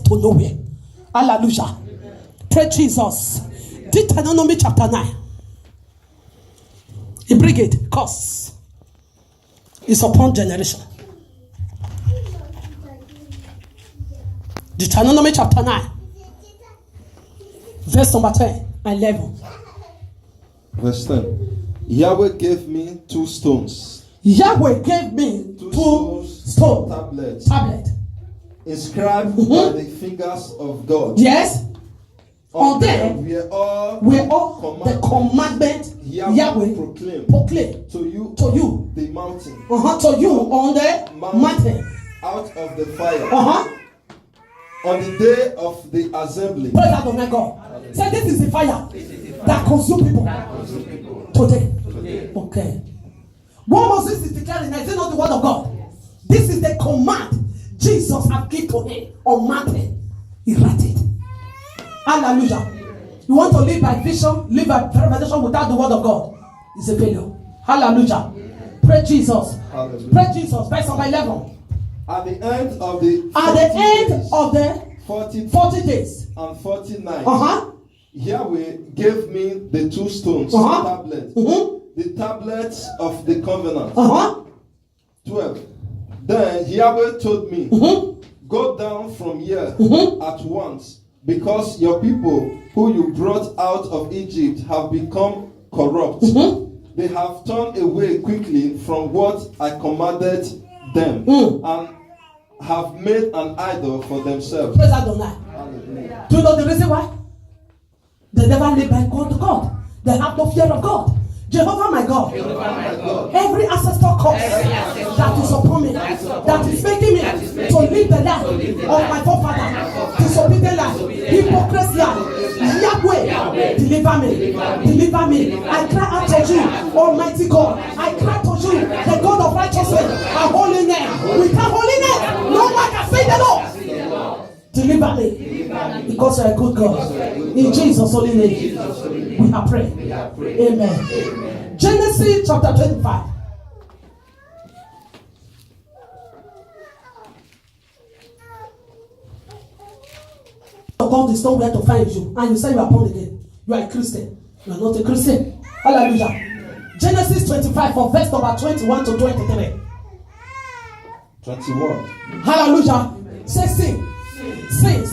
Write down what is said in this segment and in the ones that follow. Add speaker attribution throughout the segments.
Speaker 1: to nowhere. Hallelujah. Praise Jesus. Deuteronomy chapter 9. He bring it, curse is upon generation. Deuteronomy chapter 9, verse number 10 and 11.
Speaker 2: Verse 10. Yahweh gave me 2 stones.
Speaker 1: Yahweh gave me 2 stone tablet.
Speaker 2: Inscribed by the fingers of God.
Speaker 1: Yes. On them
Speaker 2: we all
Speaker 1: the commandment Yahweh proclaim
Speaker 2: to you the mountain.
Speaker 1: To you on the mountain.
Speaker 2: Out of the fire. On the day of the assembly.
Speaker 1: Praise God, my God. Say this is the fire that consumes people today. Okay. What Moses is declaring, is it not the word of God? This is the command Jesus have given to him on mountain. He wrote it. Hallelujah. You want to live by vision, live by revelation without the word of God. It's a failure. Hallelujah. Praise Jesus.
Speaker 2: Hallelujah.
Speaker 1: Praise Jesus. Verse number 11.
Speaker 2: At the end of the 40 days
Speaker 1: and
Speaker 2: 40 nights, Yahweh gave me the 2 stones tablets, the tablets of the covenant. 12. Then Yahweh told me, go down from here at once, because your people who you brought out of Egypt have become corrupt. They have turned away quickly from what I commanded them and have made an idol for themselves.
Speaker 1: Praise Adonai. Do you know the reason why? They never live by God. They have no fear of God. Jehovah my God. Every ancestor curse that is upon me, that is making me to live the life of my forefather, disobedient life, hypocrite life. Yahweh, deliver me. I cry out to you, Almighty God. I cry to you, the God of righteousness and holiness. Without holiness, no one can say the Lord. Deliver me, because you are a good God. In Jesus' holy name, we have prayed. Amen. Genesis chapter 25. God is nowhere to find you, and you say you are born again. You are a Christian. You are not a Christian. Hallelujah. Genesis 25 from verse number 21 to 23.
Speaker 2: 21.
Speaker 1: Hallelujah. Say sin. Sin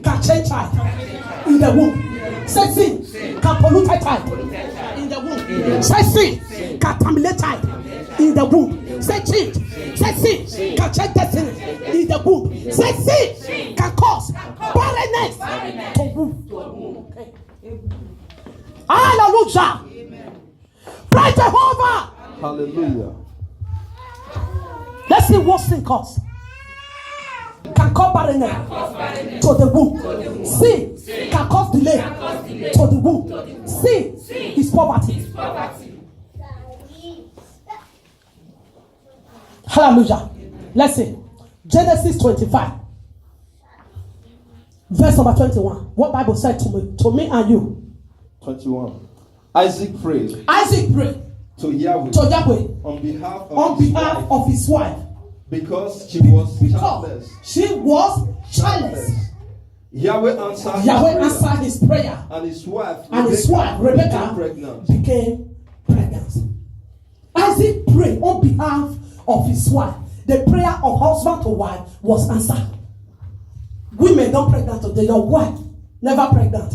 Speaker 1: can change child in the womb. Say sin can pollute a child in the womb. Say sin can terminate child in the womb. Say sin can change destiny in the womb. Say sin can cause barrenness to womb. Okay. Hallelujah. Praise Jehovah.
Speaker 2: Hallelujah.
Speaker 1: Let's see what sin causes. Can cause barrenness to the womb. Sin can cause delay to the womb. Sin is poverty. Hallelujah. Let's see. Genesis 25. Verse number 21. What Bible said to me and you.
Speaker 2: 21. Isaac prayed to Yahweh on behalf of his wife. Because she was childless. Yahweh answered his prayer. And his wife Rebecca became pregnant. Isaac prayed on behalf of his wife. The prayer of husband to wife was answered. Women don't pregnant today. Your wife never pregnant.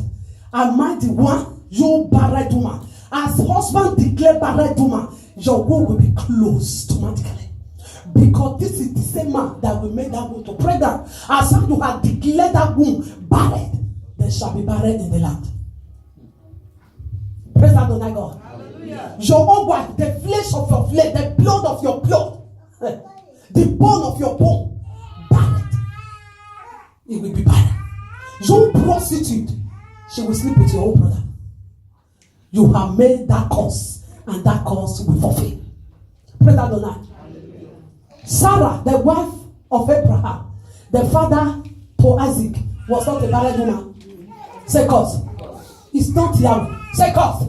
Speaker 2: Am I the one, you barren woman? As husband declare barren woman, your womb will be closed automatically. Because this is the same man that will make that womb to pregnant. As you have declared that womb barren, there shall be barren in the land. Praise Adonai God. Hallelujah. Your own wife, the flesh of your flesh, the blood of your blood, the bone of your bone, barren. It will be barren. You prostitute, she will sleep with your own brother. You have made that curse, and that curse will fulfill. Praise Adonai. Sarah, the wife of Abraham, the father to Isaac, was not a barren woman. Say cause. It's not Yahweh. Say cause.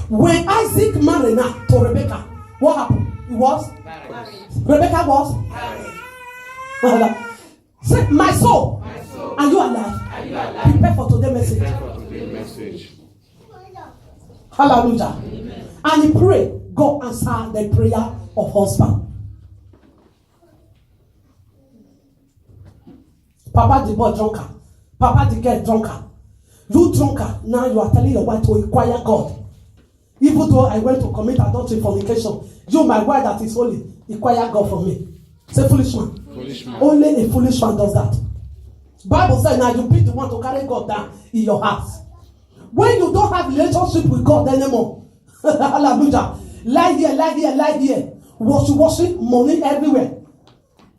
Speaker 2: When Isaac married her to Rebecca, what happened? It was? Rebecca was?
Speaker 1: Say, my soul. Are you alive? Prepare for today's message. Hallelujah. And he prayed. God answered the prayer of husband. Papa the boy drunker. Papa the girl drunker. You drunker. Now you are telling your wife to inquire God. Even though I went to commit adultery fornication, you, my wife that is holy, inquire God for me. Say foolish man. Only a foolish man does that. Bible says now you be the one to carry God down in your house. When you don't have relationship with God anymore, hallelujah. Lie here. Worship, money everywhere.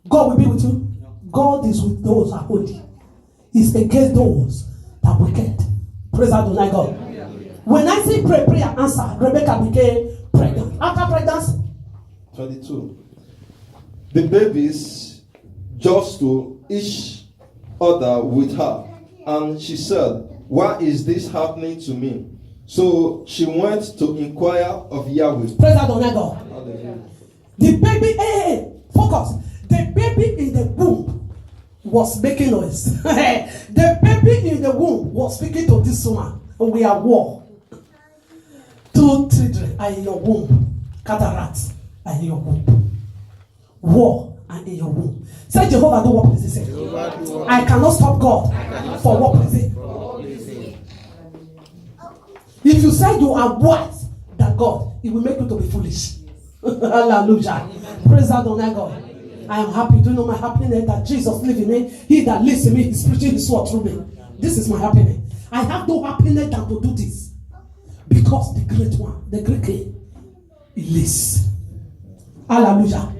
Speaker 1: God will be with you. God is with those that are holy. He's against those that are wicked. Praise Adonai God. When I say prayer answer, Rebecca became pregnant. After pregnancy,
Speaker 2: 22. The babies just to each other with her, and she said, "Why is this happening to me?" So she went to inquire of Yahweh.
Speaker 1: Praise Adonai God. The baby, focus. The baby in the womb was making noise. The baby in the womb was speaking to this woman. We are war. 2 children are in your womb. Cataracts are in your womb. War are in your womb. Say Jehovah do what please say. I cannot stop God for what please. If you say you are wise than God, it will make you to be foolish. Hallelujah. Praise Adonai God. I am happy. Do you know my happiness that Jesus lives in me? He that lives in me is preaching his word through me. This is my happiness. I have no happiness than to do this. Because the great one, the great king, he lives. Hallelujah.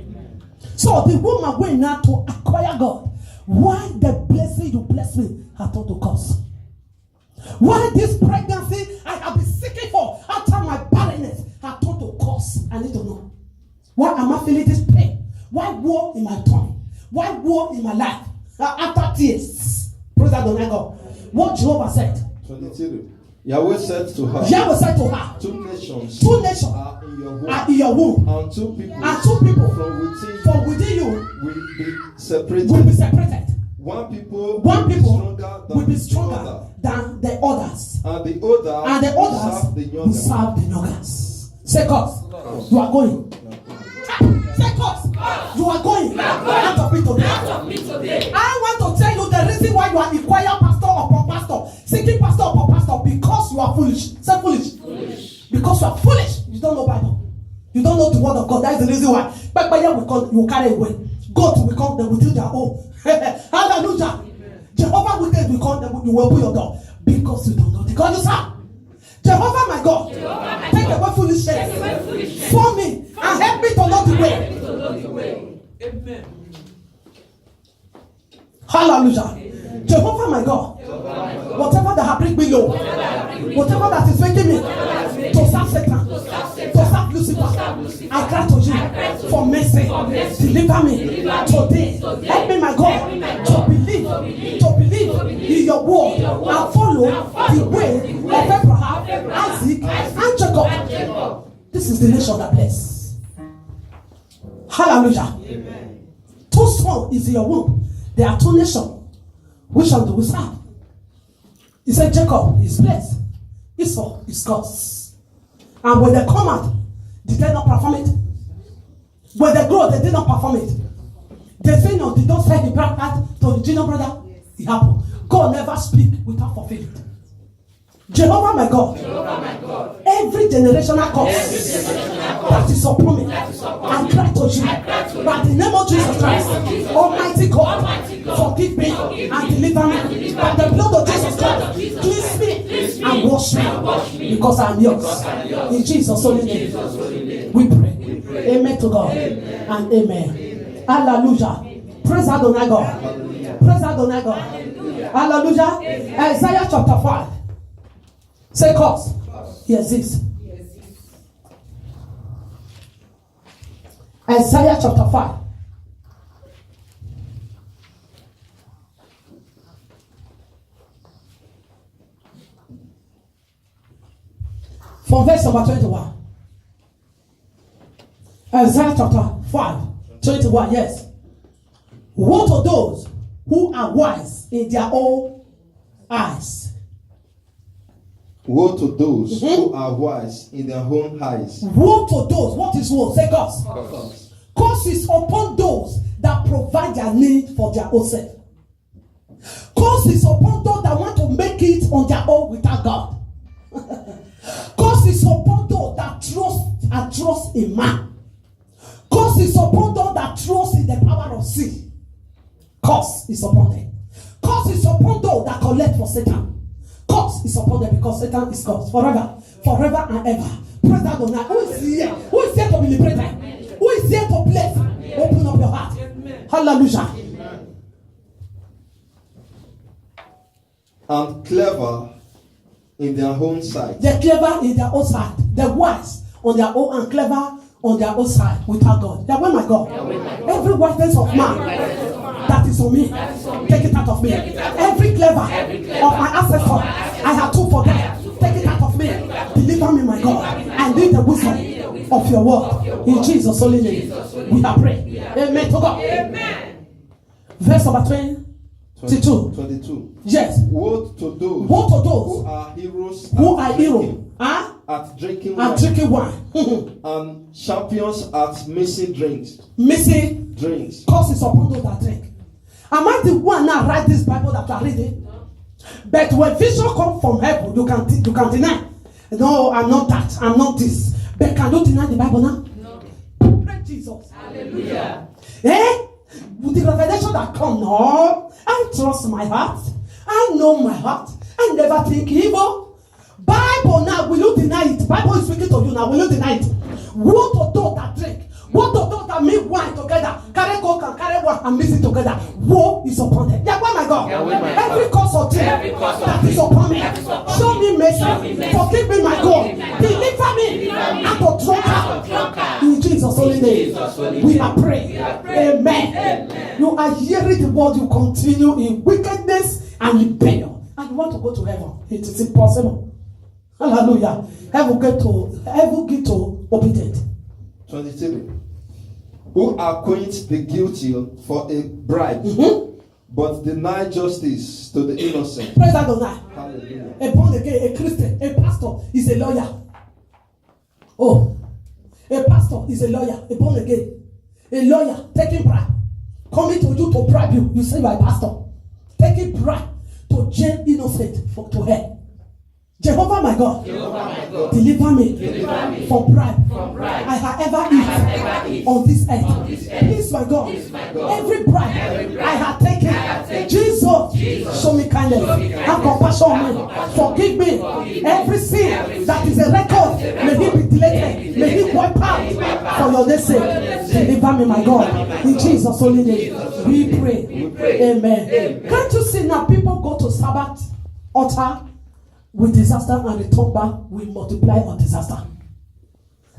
Speaker 1: So the woman went now to acquire God. Why the blessing you bless me had turned to curse? Why this pregnancy I have been seeking for after my barrenness had turned to curse? I need to know. Why am I feeling this pain? Why war in my tummy? Why war in my life? After tears. Praise Adonai God. What Jehovah said.
Speaker 2: 22. Yahweh said to her, two nations are in your womb, and two people from within you will be separated. One people
Speaker 1: will be stronger than the others.
Speaker 2: And the others will serve the youngest.
Speaker 1: Say God, you are going. Say God, you are going out of me today. I want to tell you the reason why you are inquiring pastor upon pastor, seeking pastor upon pastor, because you are foolish. Say foolish. Because you are foolish. You don't know Bible. You don't know the word of God. That is the reason why. But you carry away. God will come, they will do their own. Hallelujah. Jehovah will come, you will open your door. Because you don't know the God you serve. Jehovah my God, take away foolishness for me and help me to know the way. Amen. Hallelujah. Jehovah my God, whatever that has bring me low, whatever that is making me to serve Satan, to serve Lucifer, I cry to you for mercy. Deliver me today. Help me, my God, to believe in your word and follow the way of Abraham, Isaac, and Jacob. This is the nation that bless. Hallelujah. Amen. 2 sons is in your womb. There are 2 nations. Which one do we serve? He said Jacob is blessed. Esau is cursed. And when they come out, did they not perform it? When they grow, they did not perform it. They say no, they don't say the black heart to the junior brother. It happened. God never speak without fulfilling it. Jehovah my God, every generational curse that is upon me, I cry to you by the name of Jesus Christ, Almighty God, forgive me and deliver me by the blood of Jesus Christ. Cleanse me and wash me because I am yours. In Jesus' holy name, we pray. Amen to God and amen. Hallelujah. Praise Adonai God. Praise Adonai God. Hallelujah. Isaiah chapter 5. Say cause. He exists. Isaiah chapter 5. From verse number 21. Isaiah chapter 5, 21. Yes. Woe to those who are wise in their own eyes.
Speaker 2: Woe to those who are wise in their own eyes.
Speaker 1: Woe to those. What is woe? Say curse. Curse is upon those that provide their need for their own self. Curse is upon those that want to make it on their own without God. Curse is upon those that trust in man. Curse is upon those that trust in the power of sin. Curse is upon them. Curse is upon those that collect for Satan. Curse is upon them because Satan is cursed forever and ever. Praise that God. Who is here? Who is here to be liberated? Who is here to bless? Open up your heart. Hallelujah.
Speaker 2: And clever in their own sight.
Speaker 1: They're clever in their own side. They're wise on their own and clever on their own side without God. They're my God. Every wiseness of man that is on me, take it out of me. Every clever of my ancestors, I have to forget. Take it out of me. Deliver me, my God. I need the wisdom of your word. In Jesus' holy name, we have prayed. Amen to God. Amen. Verse number 22. Yes.
Speaker 2: Woe to those
Speaker 1: who
Speaker 2: are heroes. At drinking
Speaker 1: wine.
Speaker 2: And champions at missing drinks.
Speaker 1: Curse is upon those that drink. Am I the one now write this Bible that you are reading? No. But when vision comes from heaven, you can deny. No, I'm not that. I'm not this. But can you deny the Bible now? No. Praise Jesus. Hallelujah. With the revelation that comes, no, I trust my heart. I know my heart. I never think evil. Bible now, will you deny it? Bible is speaking to you now. Will you deny it? Woe to those that drink. Woe to those that make wine together. Carry coke and carry wine and mix it together. Woe is upon them. Yeah, my God. Every cause of sin that is upon me. Show me mercy. Forgive me, my God. Deliver me out of drunkard. In Jesus' holy name, we are praying. Amen. You are hearing the word. You continue in wickedness and rebellion, and you want to go to heaven. It is impossible. Hallelujah. Heaven get to obedient.
Speaker 2: 23. Who acquaint the guilty for a bribe, but deny justice to the innocent.
Speaker 1: Praise God.
Speaker 2: Hallelujah.
Speaker 1: A born again, a Christian, a pastor is a lawyer. Oh, a pastor is a lawyer, a born again. A lawyer taking bribe, coming to you to bribe you. You say you are a pastor. Taking bribe to jail innocent to hell. Jehovah my God, deliver me from pride I have ever eaten on this earth. Please, my God, every pride I have taken, Jesus, show me kindness, have compassion on me, forgive me. Every sin that is a record, may he be deleted, may he wipe out for your name's sake. Deliver me, my God, in Jesus' holy name. We pray. Amen. Can't you see now people go to Sabbath altar with disaster and return back will multiply on disaster.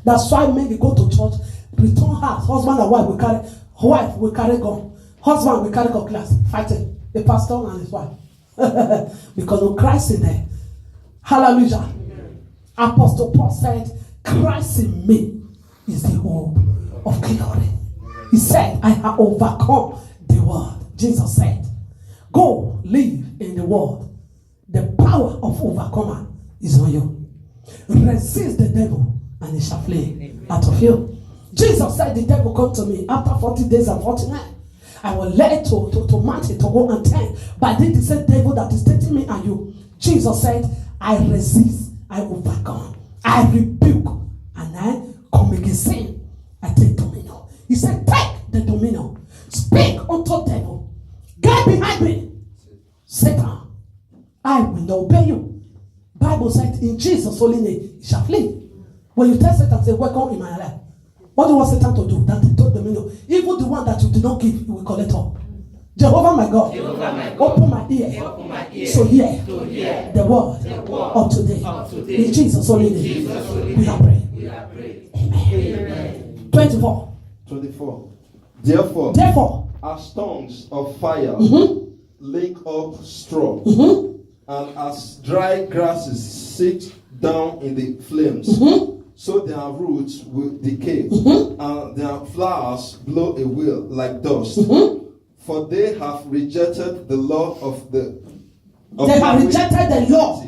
Speaker 1: That's why men they go to church, return house, husband and wife will carry gun, husband will carry gun class, fighting the pastor and his wife. Because of Christ in there. Hallelujah. Apostle Paul said, Christ in me is the hope of glory. He said, I have overcome the world. Jesus said, go live in the world. The power of overcomer is on you. Resist the devil and he shall flee out of you. Jesus said, the devil come to me after 40 days and 40 nights. I will let it to mountain to go and turn. But then the same devil that is tempting me and you. Jesus said, I resist, I overcome, I rebuke, and I come against sin. I take dominion. He said, take the dominion. Speak unto devil. Get behind me, Satan. I will not obey you. Bible said in Jesus' holy name, he shall flee. When you tell Satan, say, welcome in my life. What do you want Satan to do? That he took dominion. Even the one that you did not give, you will collect up. Jehovah my God, open my ear, so hear the word of today. In Jesus' holy name, we are praying. Amen. 24. Therefore,
Speaker 2: as tongues of fire lick up straw, and as dry grasses sit down in the flames, so their roots will decay, and their flowers blow away like dust. For they have rejected the law of the.
Speaker 1: They have rejected the law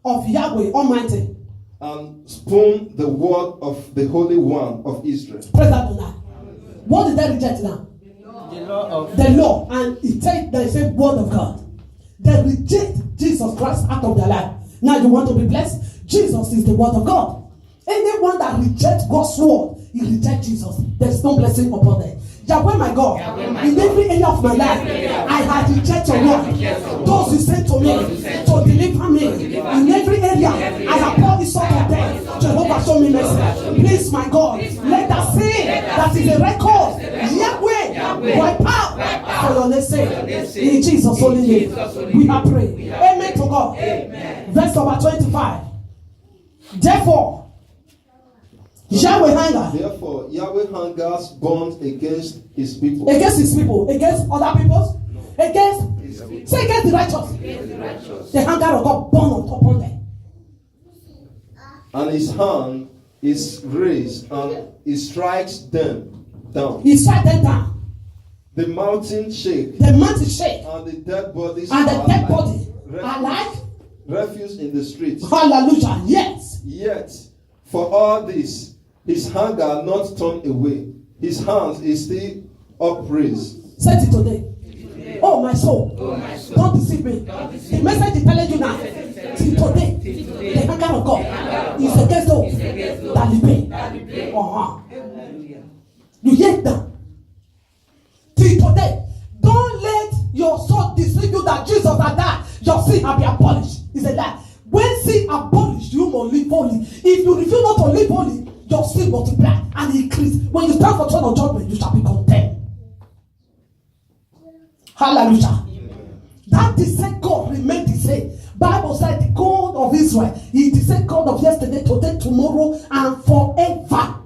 Speaker 1: of Yahweh Almighty.
Speaker 2: And spurned the word of the Holy One of Israel.
Speaker 1: Praise that tonight. What did they reject now? The law. And it takes the same word of God. They reject Jesus Christ out of their life. Now you want to be blessed? Jesus is the word of God. Anyone that rejects God's word, he rejects Jesus. There's no blessing upon them. Yahweh my God, in every area of my life, I had rejected your word. Those who sent to me to deliver me in every area, I have poured this sort of death. Jehovah, show me mercy. Please, my God, let that sin that is a record, Yahweh, wipe out for your next sake. In Jesus' holy name, we have prayed. Amen to God. Verse number 25. Therefore,
Speaker 2: Therefore, Yahweh hungers bonds against his people.
Speaker 1: Against his people? Against other peoples? No. Against? Say against the righteous. The hunger of God born upon them.
Speaker 2: And his hand is raised and he strikes them down.
Speaker 1: He strikes them down.
Speaker 2: The mountain shake.
Speaker 1: The mountain shake.
Speaker 2: And the dead bodies
Speaker 1: are like
Speaker 2: refuse in the streets.
Speaker 1: Hallelujah. Yes.
Speaker 2: Yet, for all this, his hunger not turned away. His hands is still upraised.
Speaker 1: Say it today. Oh my soul. Don't deceive me. The message is telling you now. Till today, the hunger of God is against those that repay. You hear that? Till today, don't let your soul deceive you that Jesus had died. Your sin have been abolished. It's a lie. When sin abolished, you must live holy. If you refuse not to live holy, your sin multiply and increase. When you stand for throne of judgment, you shall be condemned. Hallelujah. That the same God remained the same. Bible said the God of Israel is the same God of yesterday, today, tomorrow, and forever.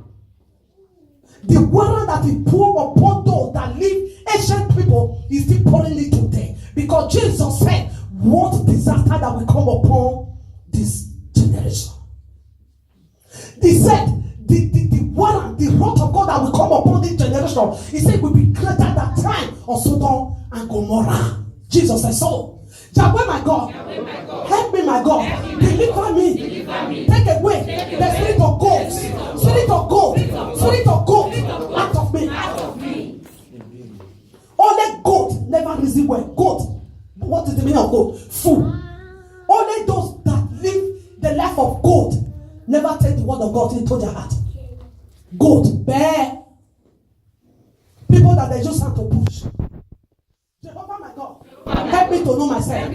Speaker 1: The water that he poured upon those that live ancient people is still pouring it today. Because Jesus said, what disaster that will come upon this generation. He said, the water, the wrath of God that will come upon this generation, he said, will be greater than the time of Sodom and Gomorrah. Jesus said so. Yahweh my God, help me my God, deliver me, take away the spirit of gold, spirit of gold out of me. Only gold never receive well. Gold. What is the meaning of gold? Food. Only those that live the life of gold never take the word of God into their heart. Gold, bear. People that they just have to push. Jehovah my God, help me to know myself.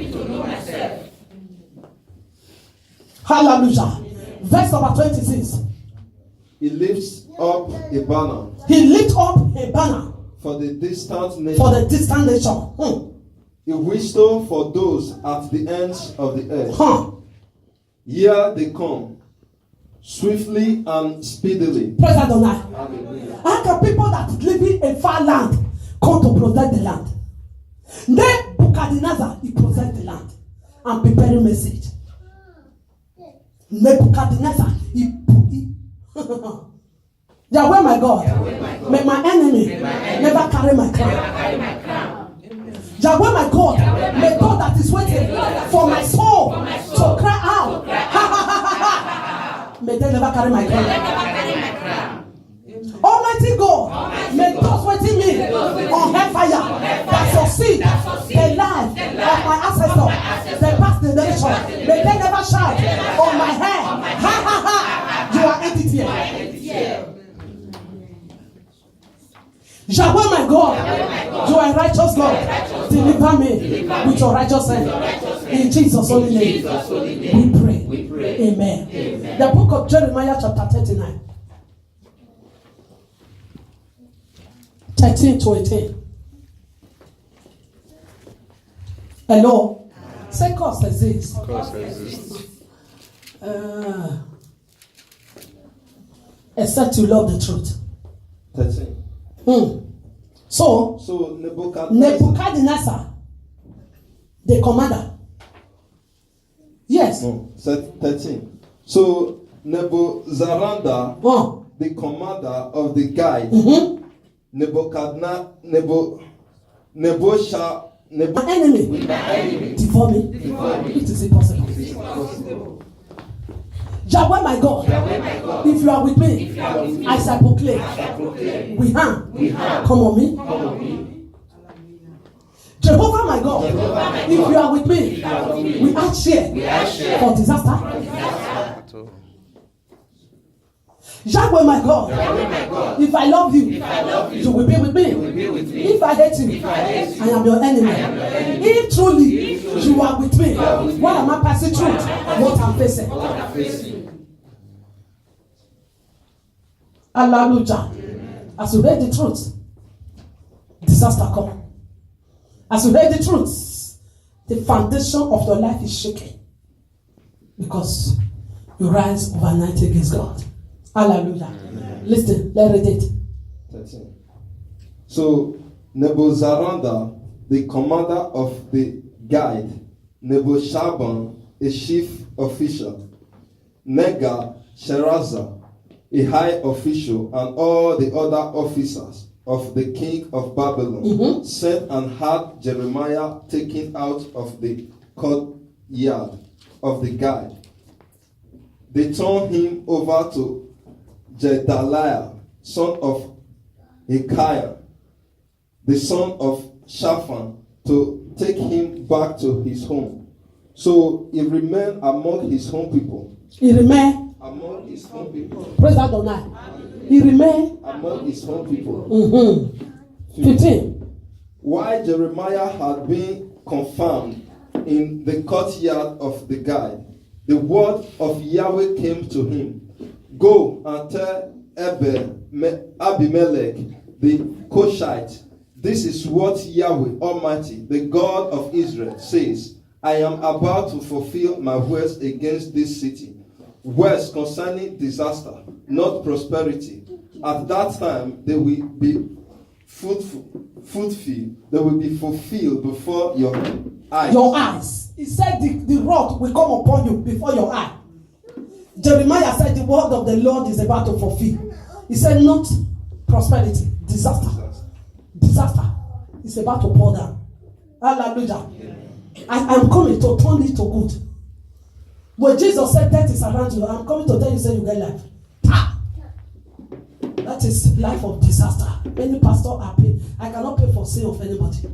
Speaker 1: Hallelujah. Verse number 26.
Speaker 2: He lifts up a banner.
Speaker 1: He lifts up a banner
Speaker 2: for the distant nation. A wisdom for those at the ends of the earth. Here they come, swiftly and speedily.
Speaker 1: Praise Adonai. How can people that live in a far land come to protect the land? Nebuchadnezzar, he protect the land and prepare a message. Nebuchadnezzar, he Yahweh my God, may my enemy never carry my crown. Yahweh my God, may God that is waiting for my soul to cry out, may they never carry my crown. Almighty God, may those waiting me on hellfire that succeed the life of my ancestors, the past generation, may they never shout on my head, you are empty here. Yahweh my God, you are a righteous God. Deliver me with your righteous hand. In Jesus' holy name, we pray. Amen. The book of Jeremiah chapter 39. 13 to 18. Hello. Say cause exists. Except you love the truth.
Speaker 2: 13.
Speaker 1: So Nebuchadnezzar, the commander. Yes.
Speaker 2: 13. So Nebuzaradan, the commander of the guide, Nebo shall
Speaker 1: my enemy devour me. It is impossible. Yahweh my God, if you are with me, I shall proclaim. We have. Come on me. Jehovah my God, if you are with me, we are share for disaster. Yahweh my God, if I love you, you will be with me. If I hate you, I am your enemy. If truly you are with me, what am I passing through? What I'm facing. Hallelujah. As you heard the truth, disaster come. As you heard the truth, the foundation of your life is shaking. Because you rise overnight against God. Hallelujah. Amen. Listen, let's read it.
Speaker 2: 13. So Nebuzaradan, the commander of the guide, Nebuzaradan, a chief official, Negal-Sharezer, a high official, and all the other officers of the king of Babylon sent and had Jeremiah taken out of the courtyard of the guide. They turned him over to Gedaliah, son of Hilkiah, the son of Shaphan, to take him back to his home. So he remained among his home people.
Speaker 1: He remained
Speaker 2: among his home people.
Speaker 1: Praise God tonight. He remained
Speaker 2: among his home people.
Speaker 1: 15.
Speaker 2: While Jeremiah had been confined in the courtyard of the guide, the word of Yahweh came to him. Go and tell Abimelech the Cushite, this is what Yahweh Almighty, the God of Israel, says. I am about to fulfill my words against this city. Words concerning disaster, not prosperity. At that time, they will be fruitful. They will be fulfilled before your eyes.
Speaker 1: Your eyes. He said the rod will come upon you before your eye. Jeremiah said the word of the Lord is about to fulfill. He said not prosperity, disaster. Disaster is about to pour down. Hallelujah. I am coming to turn it to good. When Jesus said death is around you, I'm coming to tell you, say you get life. That is life of disaster. Many pastors are paid. I cannot pay for sin of anybody.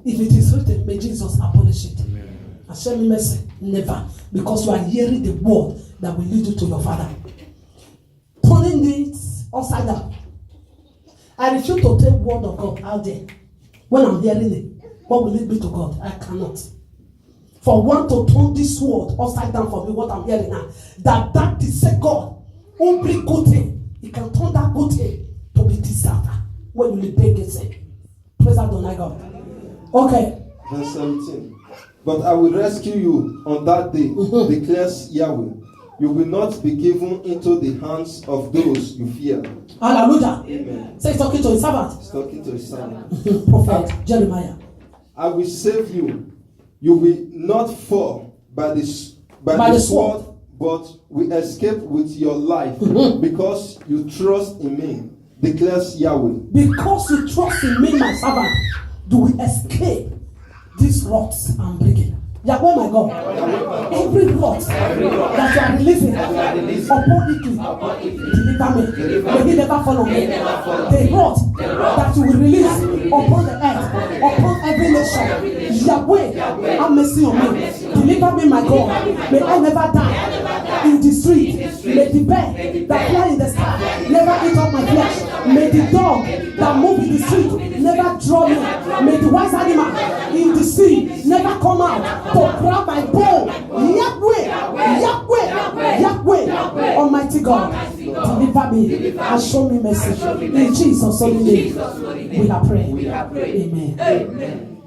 Speaker 1: If it is written, may Jesus abolish it. And show me mercy. Never. Because you are hearing the word that will lead you to your Father. Turning it upside down. I refuse to take word of God out there. When I'm hearing it, what will it be to God? I cannot. For one to turn this word upside down for me, what I'm hearing now, that is say God who bring good thing. He can turn that good thing to be disaster when you beg and say, praise Adonai God. Okay.
Speaker 2: Verse 17. But I will rescue you on that day, declares Yahweh. You will not be given into the hands of those you fear.
Speaker 1: Hallelujah.
Speaker 2: Amen.
Speaker 1: Say he's talking to his servant.
Speaker 2: He's talking to his servant.
Speaker 1: Prophet Jeremiah.
Speaker 2: I will save you. You will not fall by the sword, but will escape with your life because you trust in me, declares Yahweh. Because
Speaker 1: you trust in me, my servant, do we escape these rods I'm breaking. Yahweh, my God, every rod that you are releasing upon it, deliver me. May he never follow me. The rod that you will release upon the earth, upon every nation, Yahweh, have mercy on me. Deliver me, my God. May I never die in the street. May the bird that fly in the sky never eat up my flesh. May the dog that move in the street never draw me. May the wise animal in the sea never come out to grab my bone. Yahweh, Yahweh, Yahweh, Almighty God, deliver me and show me mercy. In Jesus' holy name, we are praying. Amen.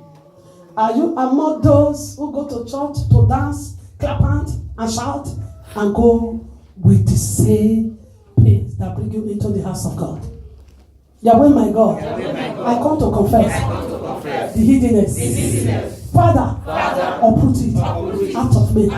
Speaker 1: Are you among those who go to church to dance, clap hands, and shout, and go with the same pace that bring you into the house of God? Yahweh, my God, I come to confess the hiddenness. Father, uproot it out of me.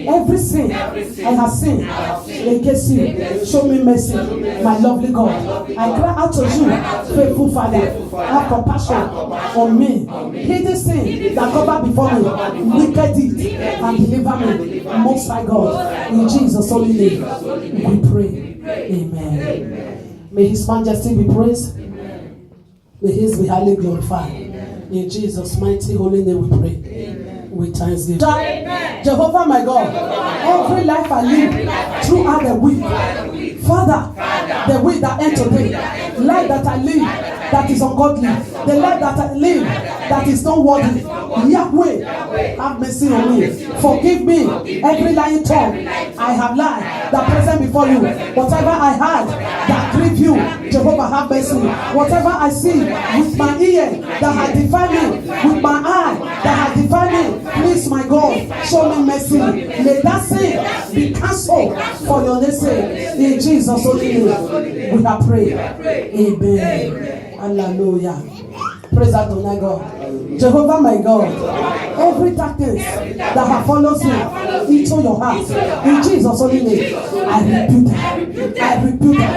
Speaker 1: Every sin I have sinned against you, show me mercy, my lovely God. I cry out to you, faithful Father, have compassion on me. Hidden sin that cover before me, wicked deed, and deliver me, Most High God. In Jesus' holy name, we pray. Amen. May His Majesty be praised. May His be highly glorified. In Jesus' mighty holy name we pray. With thanksgiving. Jehovah my God, every life I live throughout the week, Father, the week that ends today, life that I live that is ungodly, the life that I live that is not worthy, Yahweh, have mercy on me. Forgive me every lying tongue I have lied that present before you. Whatever I had that grieve you, Jehovah, have mercy. Whatever I see with my ear that has defied me, with my eye that has defied me, please, my God, show me mercy. May that sin be cancelled for your name's sake. In Jesus' holy name, we have prayed. Amen. Hallelujah. Praise Adonai God. Jehovah my God, every darkness that has followed you into your heart, in Jesus' holy name, I rebuke them. I rebuke them.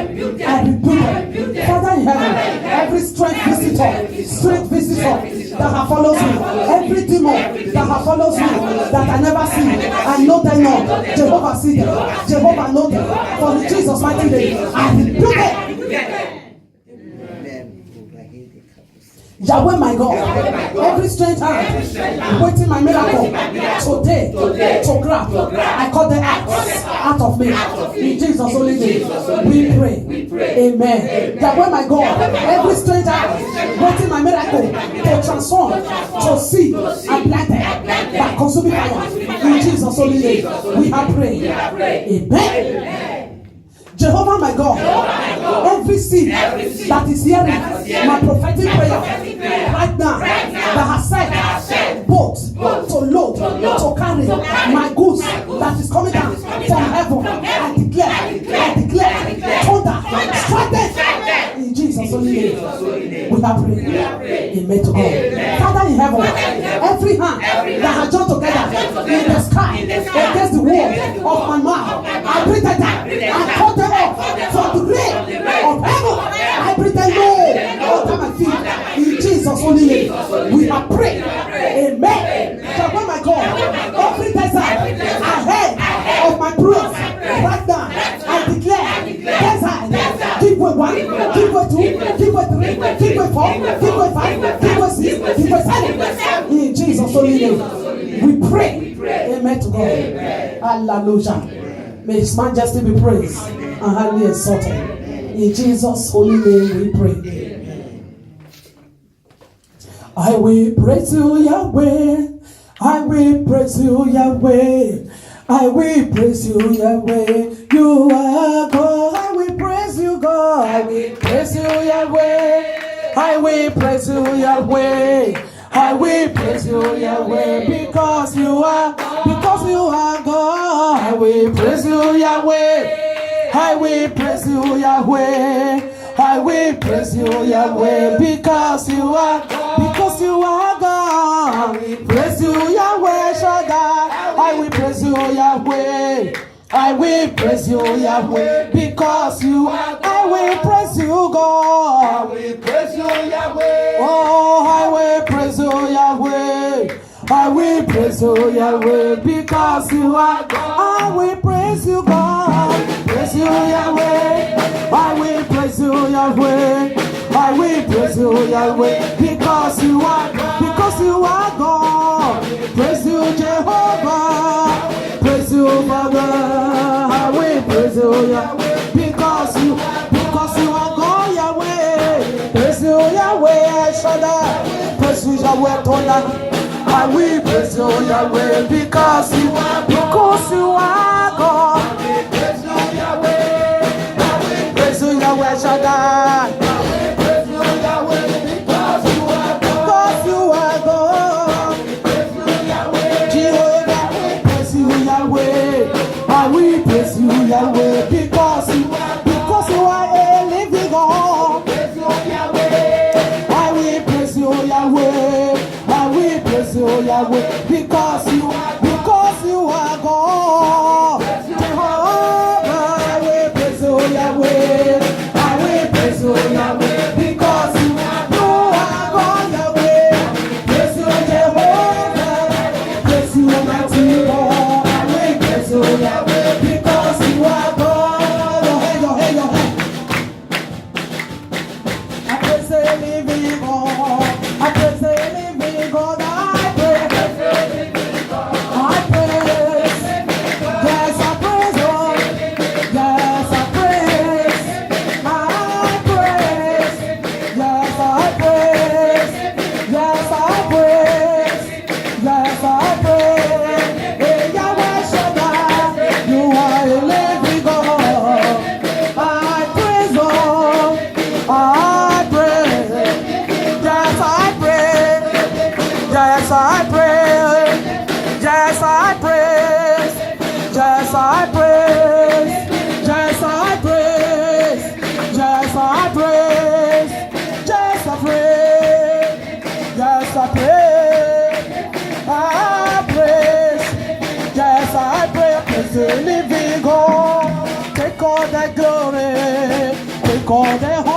Speaker 1: I rebuke them. Father in heaven, every strange visitor that has followed you, every demon that has followed you that I never see, I know them not. Jehovah see them. Jehovah know them. For in Jesus' mighty name, I rebuke them. Yahweh my God, every strange hand waiting my miracle today to grab, I call the axe out of me. In Jesus' holy name, we pray. Amen. Yahweh my God, every strange hand waiting my miracle to transform, to see, and planted by consuming fire. In Jesus' holy name, we have prayed. Amen. Jehovah my God, every seed that is hearing my prophetic prayer right now, that has said boat to load, to carry my goods that is coming down from heaven, I declare thunder, strike them in Jesus' holy name. We have prayed. Amen to God. Father in heaven, every hand that has joined together in the sky against the wall of my mouth, I breathe it down. I cut them off from the grave of heaven. I breathe them low under my feet. In Jesus' holy name, we have prayed. Amen. Jehovah my God, every desert ahead of my prayers right now, I declare desert, give way 1, give way 2, give way 3, give way 4, give way 5, give way 6, give way 7. In Jesus' holy name, we pray. Amen to God. Hallelujah. May His Majesty be praised and highly exalted. In Jesus' holy name we pray. I will praise you, Yahweh. I will praise you, Yahweh. I will praise you, Yahweh. You are God. I will praise you, God. I will praise you, Yahweh. I will praise you, Yahweh. I will praise you, Yahweh, because you are God. I will praise you, Yahweh. I will praise you, Yahweh. I will praise you, Yahweh, because you are God. I will praise you, Yahweh, Shaddai. I will praise you, Yahweh. I will praise you, Yahweh, because you are God. I will praise you, God. I will praise you, Yahweh. Oh, I will praise you, Yahweh. I will praise you, Yahweh, because you are God. I will praise you, God. Praise you, Yahweh. I will praise you, Yahweh. I will praise you, Yahweh, because you are God. Praise you, Jehovah. Praise you, Father. I will praise you, Yahweh, because you are God, Yahweh. Praise you, Yahweh, Shaddai. Praise you, Yahweh, Tona. I will praise you, Yahweh, because you are God. Praise you, Yahweh. I will praise you, Yahweh, Shaddai. I will praise you, Yahweh, because you are God. Praise you, Yahweh. Jehovah, I will praise you, Yahweh. I will praise you, Yahweh, because you are a living God. Praise you, Yahweh. I will praise you, Yahweh. I will praise praise you, Yahweh, because you are God. Jehovah, I will praise you, Yahweh. I will praise you, Yahweh, because you are God, Yahweh. Praise you, Jehovah. Praise you, mighty God. I will praise you, Yahweh, because you are God. Your hand, your hand, your hand. I praise the living God. I praise the living God. I praise. Yes, I praise Lord. Yes, I praise. I praise. Yes, I praise. Yes, I praise. Yes, I praise. Hey, Yahweh Shaddai, you are a living God. I praise Lord. I praise. Yes, I praise. Yes, I praise. Yes, I praise. Yes, I praise. Yes, I praise. Yes, I praise. Yes, I praise. Yes, I praise. I praise. Yes, I praise. Praise the living God. Take all the glory. Take all the honor.